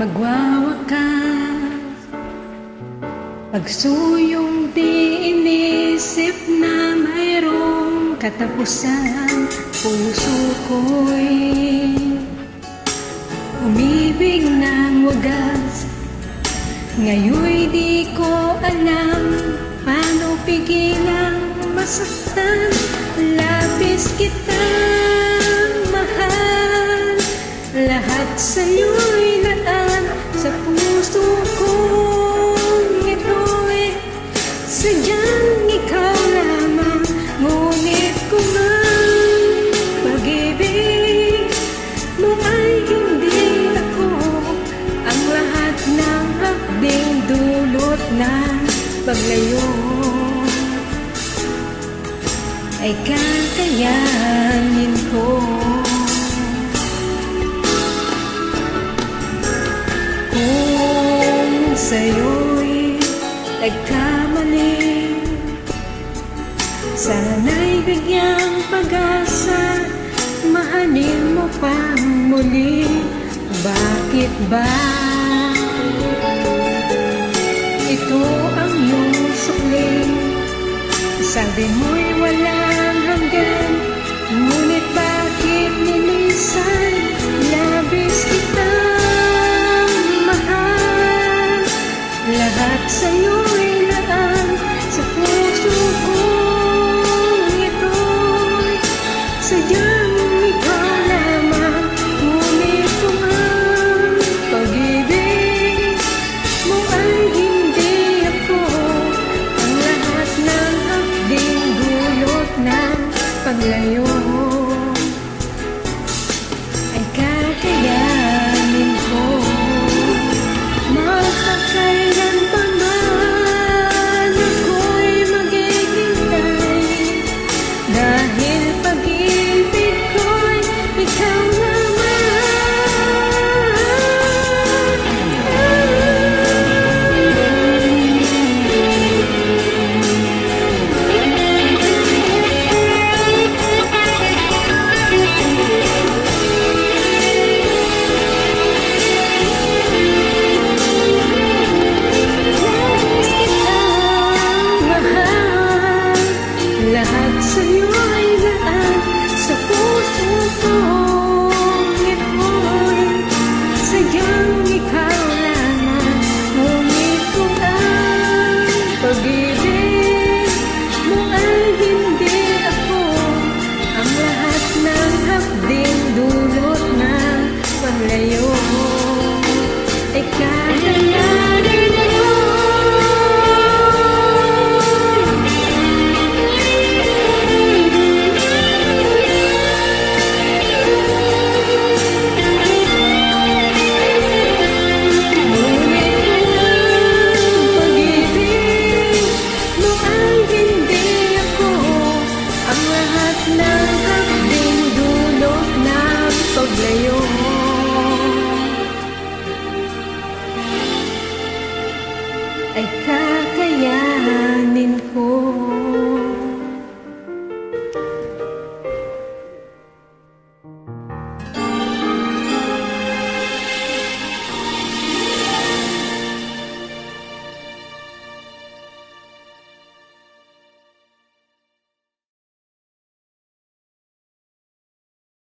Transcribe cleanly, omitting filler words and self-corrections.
magwawakas. Pagsuyong di inisip na mayroong katapusan, puso ko'y umibig ng wagas. Ngayon'y di ko alam paano pigilang masaktan. Labis kitang mahal, lahat sa'yo'y laan. Sa puso kong ito'y sadyang ikaw lamang. Ngunit kung ang pag-ibig mo ay hindi ako, ang lahat ng hakbing dulot ng paglayo ay kakayanin ko. Kung sa'yo'y nagkamali, sana'y bigyang pag-asa, mahalin mo pang muli. Bakit ba ito ang iyong sukli? Sabi mo'y walang hanggan, ngunit bakit nilisan? Labis kitang mahal, lahat sa'yo'y laan. Sa puso kong ito'y sadyang ikaw lamang. Ngunit kung ang pag-ibig mo ay hindi ako, ang lahat ng hakbing dulot ng paglayo ay kakayanin ko. Magkakailan pa man ako'y maghihintay, dahil pag-ibig ko'y ikaw lahat sa'yo